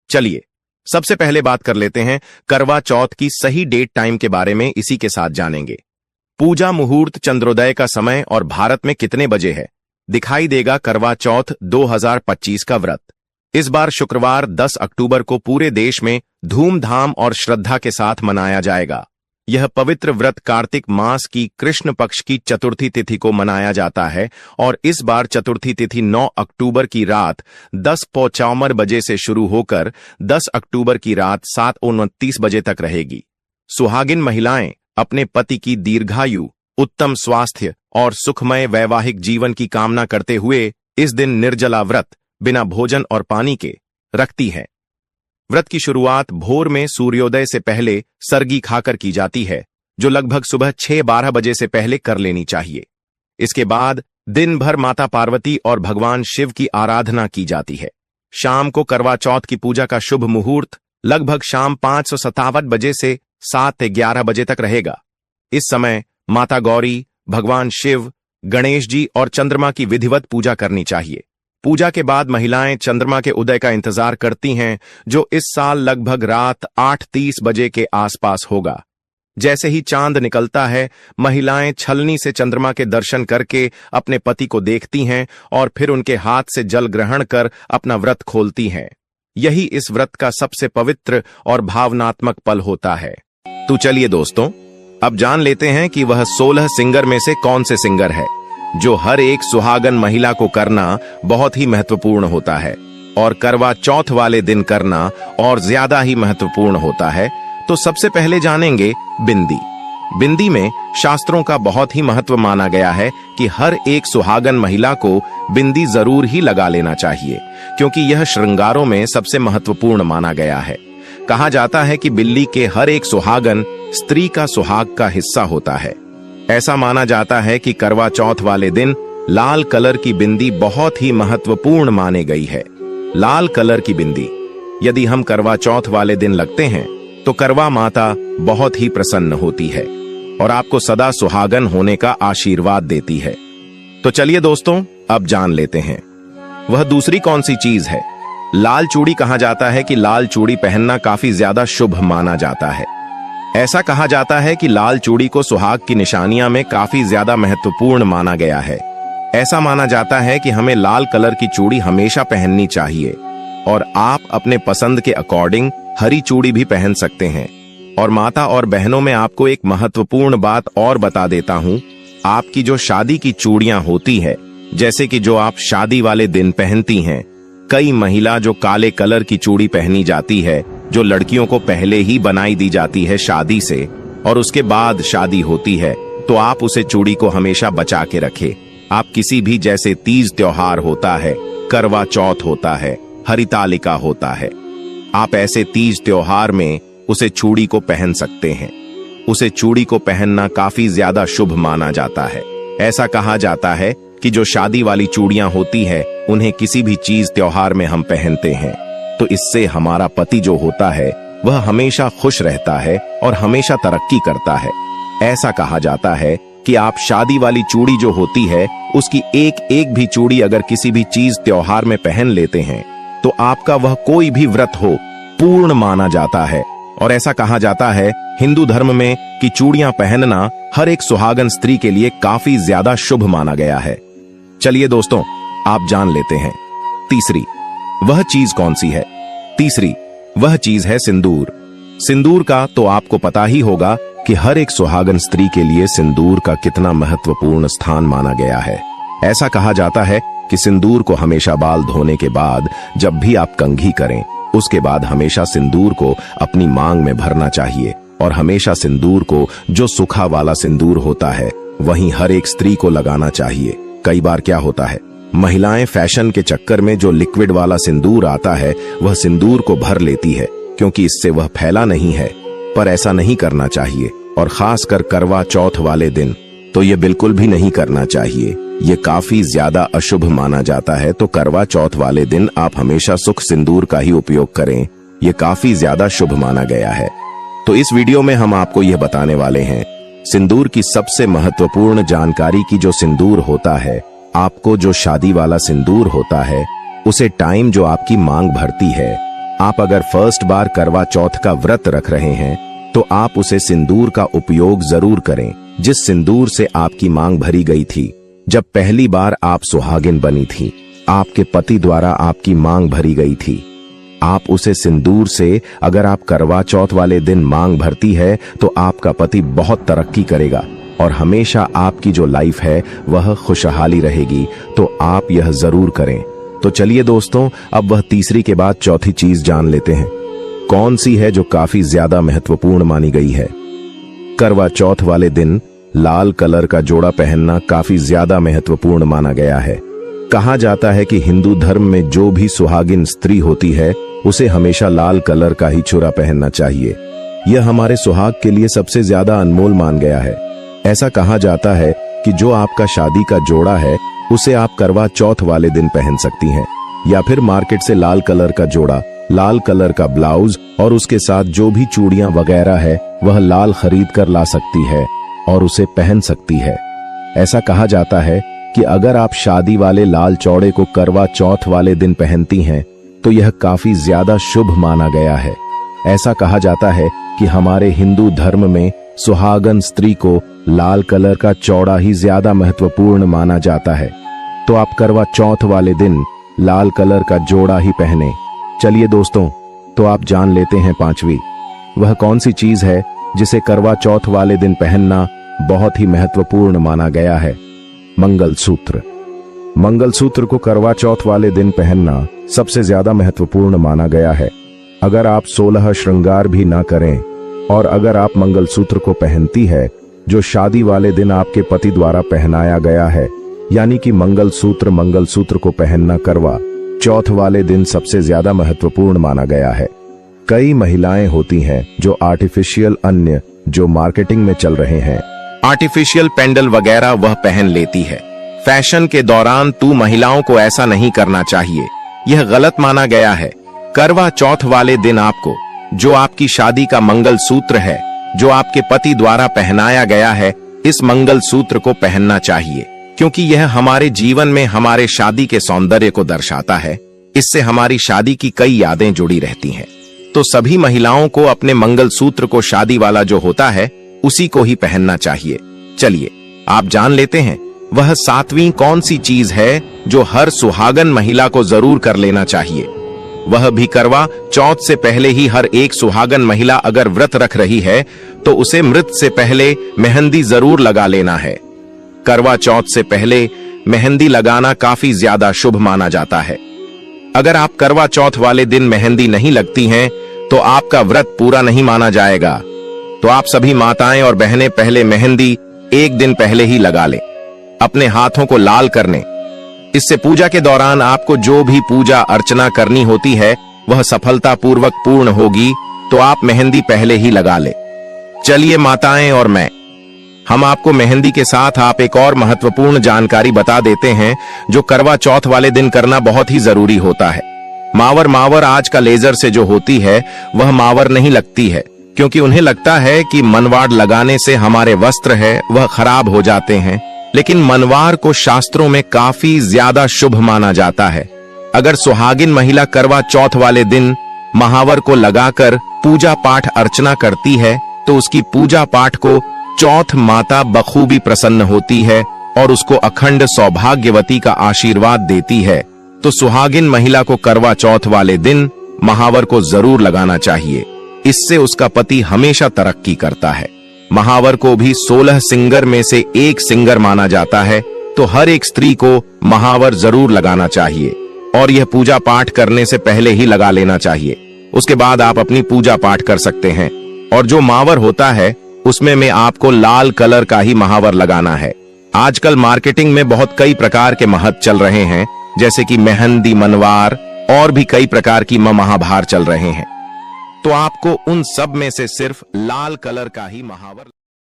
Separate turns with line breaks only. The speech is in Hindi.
चलिए सबसे पहले बात कर लेते हैं करवा चौथ की सही डेट टाइम के बारे में। इसी के साथ जानेंगे पूजा मुहूर्त, चंद्रोदय का समय और भारत में कितने बजे है। दिखाई देगा करवा चौथ 2025 का व्रत। इस बार शुक्रवार 10 अक्टूबर को पूरे देश में धूमधाम और श्रद्धा के साथ मनाया जाएगा। यह पवित्र व्रत कार्तिक मास की कृष्ण पक्ष की चतुर्थी तिथि को मनाया जाता है और इस बार चतुर्थी तिथि 9 अक्टूबर की रात 10:55 बजे से शुरू होकर 10 अक्टूबर की रात 7:29 बजे तक रहेगी। सुहागिन महिलाएं अपने पति की दीर्घायु, उत्तम स्वास्थ्य और सुखमय वैवाहिक जीवन की कामना करते हुए इस दिन निर्जला व्रत बिना भोजन और पानी के रखती है। व्रत की शुरुआत भोर में सूर्योदय से पहले सरगी खाकर की जाती है, जो लगभग सुबह 6:12 बजे से पहले कर लेनी चाहिए। इसके बाद दिन भर माता पार्वती और भगवान शिव की आराधना की जाती है। शाम को करवा चौथ की पूजा का शुभ मुहूर्त लगभग शाम 5:57 बजे से 7:11 बजे तक रहेगा। इस समय माता गौरी, भगवान शिव, गणेश जी और चंद्रमा की विधिवत पूजा करनी चाहिए। पूजा के बाद महिलाएं चंद्रमा के उदय का इंतजार करती हैं, जो इस साल लगभग रात 8:30 बजे के आसपास होगा। जैसे ही चांद निकलता है, महिलाएं छलनी से चंद्रमा के दर्शन करके अपने पति को देखती हैं और फिर उनके हाथ से जल ग्रहण कर अपना व्रत खोलती हैं। यही इस व्रत का सबसे पवित्र और भावनात्मक पल होता है। तो चलिए दोस्तों, अब जान लेते हैं कि वह 16 सिंगर में से कौन से सिंगर है जो हर एक सुहागन महिला को करना बहुत ही महत्वपूर्ण होता है और करवा चौथ वाले दिन करना और ज्यादा ही महत्वपूर्ण होता है। तो सबसे पहले जानेंगे बिंदी। बिंदी में शास्त्रों का बहुत ही महत्व माना गया है कि हर एक सुहागन महिला को बिंदी जरूर ही लगा लेना चाहिए, क्योंकि यह श्रृंगारों में सबसे महत्वपूर्ण माना गया है। कहा जाता है कि बिल्ली के हर एक सुहागन स्त्री का सुहाग का हिस्सा होता है। ऐसा माना जाता है कि करवा चौथ वाले दिन लाल कलर की बिंदी बहुत ही महत्वपूर्ण माने गई है। लाल कलर की बिंदी यदि हम करवा चौथ वाले दिन लगते हैं तो करवा माता बहुत ही प्रसन्न होती है और आपको सदा सुहागन होने का आशीर्वाद देती है। तो चलिए दोस्तों, अब जान लेते हैं वह दूसरी कौन सी चीज है। लाल चूड़ी। कहा जाता है कि लाल चूड़ी पहनना काफी ज्यादा शुभ माना जाता है। ऐसा कहा जाता है कि लाल चूड़ी को सुहाग की निशानियां में काफी ज्यादा महत्वपूर्ण माना गया है। ऐसा माना जाता है कि हमें लाल कलर की चूड़ी हमेशा पहननी चाहिए और आप अपने पसंद के अकॉर्डिंग हरी चूड़ी भी पहन सकते हैं। और माता और बहनों में आपको एक महत्वपूर्ण बात और बता देता हूं, आपकी जो शादी की चूड़ियां होती है, जैसे कि जो आप शादी वाले दिन पहनती हैं, कई महिला जो काले कलर की चूड़ी पहनी जाती है, जो लड़कियों को पहले ही बनाई दी जाती है शादी से और उसके बाद शादी होती है, तो आप उसे चूड़ी को हमेशा बचा के रखें। आप किसी भी, जैसे तीज त्योहार होता है, करवा चौथ होता है, हरितालिका होता है, आप ऐसे तीज त्योहार में उसे चूड़ी को पहन सकते हैं। उसे चूड़ी को पहनना काफी ज्यादा शुभ माना जाता है। ऐसा कहा जाता है कि जो शादी वाली चूड़ियां होती है, उन्हें किसी भी चीज त्योहार में हम पहनते हैं तो इससे हमारा पति जो होता है वह हमेशा खुश रहता है और हमेशा तरक्की करता है। ऐसा कहा जाता है कि आप शादी वाली चूड़ी जो होती है, उसकी एक एक भी चूड़ी अगर किसी भी चीज त्योहार में पहन लेते हैं तो आपका वह कोई भी व्रत हो पूर्ण माना जाता है। और ऐसा कहा जाता है हिंदू धर्म में कि चूड़ियां पहनना हर एक सुहागन स्त्री के लिए काफी ज्यादा शुभ माना गया है। चलिए दोस्तों, आप जान लेते हैं तीसरी वह चीज कौन सी है। तीसरी वह चीज है सिंदूर। सिंदूर का तो आपको पता ही होगा कि हर एक सुहागन स्त्री के लिए सिंदूर का कितना महत्वपूर्ण स्थान माना गया है। ऐसा कहा जाता है कि सिंदूर को हमेशा बाल धोने के बाद जब भी आप कंघी करें, उसके बाद हमेशा सिंदूर को अपनी मांग में भरना चाहिए और हमेशा सिंदूर को, जो सूखा वाला सिंदूर होता है, वहीं हर एक स्त्री को लगाना चाहिए। कई बार क्या होता है, महिलाएं फैशन के चक्कर में जो लिक्विड वाला सिंदूर आता है वह सिंदूर को भर लेती है, क्योंकि इससे वह फैला नहीं है। पर ऐसा नहीं करना चाहिए और खासकर करवा चौथ वाले दिन तो ये बिल्कुल भी नहीं करना चाहिए। ये काफी ज्यादा अशुभ माना जाता है। तो करवा चौथ वाले दिन आप हमेशा सुख सिंदूर का ही उपयोग करें। ये काफी ज्यादा शुभ माना गया है। तो इस वीडियो में हम आपको यह बताने वाले हैं सिंदूर की सबसे महत्वपूर्ण जानकारी की जो सिंदूर होता है, आपको जो शादी वाला सिंदूर होता है, उसे टाइम जो आपकी मांग भरती है, आप अगर फर्स्ट बार करवा चौथ का व्रत रख रहे हैं तो आप उसे सिंदूर का उपयोग जरूर करें, जिस सिंदूर से आपकी मांग भरी गई थी जब पहली बार आप सुहागिन बनी थी, आपके पति द्वारा आपकी मांग भरी गई थी। आप उसे सिंदूर से अगर आप करवा चौथ वाले दिन मांग भरती है तो आपका पति बहुत तरक्की करेगा और हमेशा आपकी जो लाइफ है वह खुशहाली रहेगी। तो आप यह जरूर करें। तो चलिए दोस्तों, अब वह तीसरी के बाद चौथी चीज जान लेते हैं, कौन सी है जो काफी ज्यादा महत्वपूर्ण मानी गई है। करवा चौथ वाले दिन लाल कलर का जोड़ा पहनना काफी ज्यादा महत्वपूर्ण माना गया है। कहा जाता है कि हिंदू धर्म में जो भी सुहागिन स्त्री होती है उसे हमेशा लाल कलर का ही चूड़ा पहनना चाहिए। यह हमारे सुहाग के लिए सबसे ज्यादा अनमोल मान गया है। ऐसा कहा जाता है कि जो आपका शादी का जोड़ा है उसे आप करवा चौथ वाले दिन पहन सकती हैं, या फिर मार्केट से लाल कलर का जोड़ा, लाल कलर का ब्लाउज और उसके साथ जो भी चूड़ियां वगैरह है वह लाल खरीद कर ला सकती है और उसे पहन सकती है। ऐसा कहा जाता है कि अगर आप शादी वाले लाल चौड़े को करवा चौथ वाले दिन पहनती हैं तो यह काफी ज्यादा शुभ माना गया है। ऐसा कहा जाता है कि हमारे हिंदू धर्म में सुहागन स्त्री को लाल कलर का चौड़ा ही ज्यादा महत्वपूर्ण माना जाता है। तो आप करवा चौथ वाले दिन लाल कलर का जोड़ा ही पहने। चलिए दोस्तों, तो आप जान लेते हैं पांचवी, वह कौन सी चीज है जिसे करवा चौथ वाले दिन पहनना बहुत ही महत्वपूर्ण माना गया है। मंगलसूत्र। मंगलसूत्र को करवा चौथ वाले दिन पहनना सबसे ज्यादा महत्वपूर्ण माना गया है। अगर आप 16 श्रृंगार भी ना करें और अगर आप मंगलसूत्र को पहनती है जो शादी वाले दिन आपके पति द्वारा पहनाया गया है, यानी कि मंगलसूत्र को पहनना करवा चौथ वाले दिन सबसे ज्यादा महत्वपूर्ण माना गया है। कई महिलाएं होती हैं जो आर्टिफिशियल अन्य जो मार्केटिंग में चल रहे हैं,
आर्टिफिशियल पेंडल वगैरह वह पहन लेती है। फैशन के दौरान तू महिलाओं को ऐसा नहीं करना चाहिए, यह गलत माना गया है। करवा चौथ वाले दिन आपको जो आपकी शादी का मंगलसूत्र है, जो आपके पति द्वारा पहनाया गया है, इस मंगलसूत्र को पहनना चाहिए, क्योंकि यह हमारे जीवन में हमारे शादी के सौंदर्य को दर्शाता है। इससे हमारी शादी की कई यादें जुड़ी रहती हैं। तो सभी महिलाओं को अपने मंगलसूत्र को शादी वाला जो होता है उसी को ही पहनना चाहिए। चलिए आप जान लेते हैं वह सातवीं कौन सी चीज है जो हर सुहागन महिला को जरूर कर लेना चाहिए। वह भी करवा चौथ से पहले ही हर एक सुहागन महिला अगर व्रत रख रही है तो उसे मृत से पहले मेहंदी जरूर लगा लेना है। करवा चौथ से पहले मेहंदी लगाना काफी ज्यादा शुभ माना जाता है। अगर आप करवा चौथ वाले दिन मेहंदी नहीं लगती हैं तो आपका व्रत पूरा नहीं माना जाएगा। तो आप सभी माताएं और बहनें पहले मेहंदी एक दिन पहले ही लगा लें, अपने हाथों को लाल करने। इससे पूजा के दौरान आपको जो भी पूजा अर्चना करनी होती है वह सफलतापूर्वक पूर्ण होगी। तो आप मेहंदी पहले ही लगा ले। चलिए माताएं और मैं, हम आपको मेहंदी के साथ आप एक और महत्वपूर्ण जानकारी बता देते हैं जो करवा चौथ वाले दिन करना बहुत ही जरूरी होता है। मावर आज का लेजर से जो होती है वह मावर नहीं लगती है, क्योंकि उन्हें लगता है कि मनवाड़ लगाने से हमारे वस्त्र है वह खराब हो जाते हैं। लेकिन मनवार को शास्त्रों में काफी ज्यादा शुभ माना जाता है। अगर सुहागिन महिला करवा चौथ वाले दिन महावर को लगाकर पूजा पाठ अर्चना करती है तो उसकी पूजा पाठ को चौथ माता बखूबी प्रसन्न होती है और उसको अखंड सौभाग्यवती का आशीर्वाद देती है। तो सुहागिन महिला को करवा चौथ वाले दिन महावर को जरूर लगाना चाहिए। इससे उसका पति हमेशा तरक्की करता है। महावर को भी 16 सिंगर में से एक सिंगर माना जाता है। तो हर एक स्त्री को महावर जरूर लगाना चाहिए और यह पूजा पाठ करने से पहले ही लगा लेना चाहिए। उसके बाद आप अपनी पूजा पाठ कर सकते हैं। और जो महावर होता है उसमें में आपको लाल कलर का ही महावर लगाना है। आजकल मार्केटिंग में बहुत कई प्रकार के महत्व चल रहे हैं, जैसे कि मेहंदी मनवार और भी कई प्रकार की महाभार चल रहे हैं। तो आपको उन सब में से सिर्फ लाल कलर का ही महावर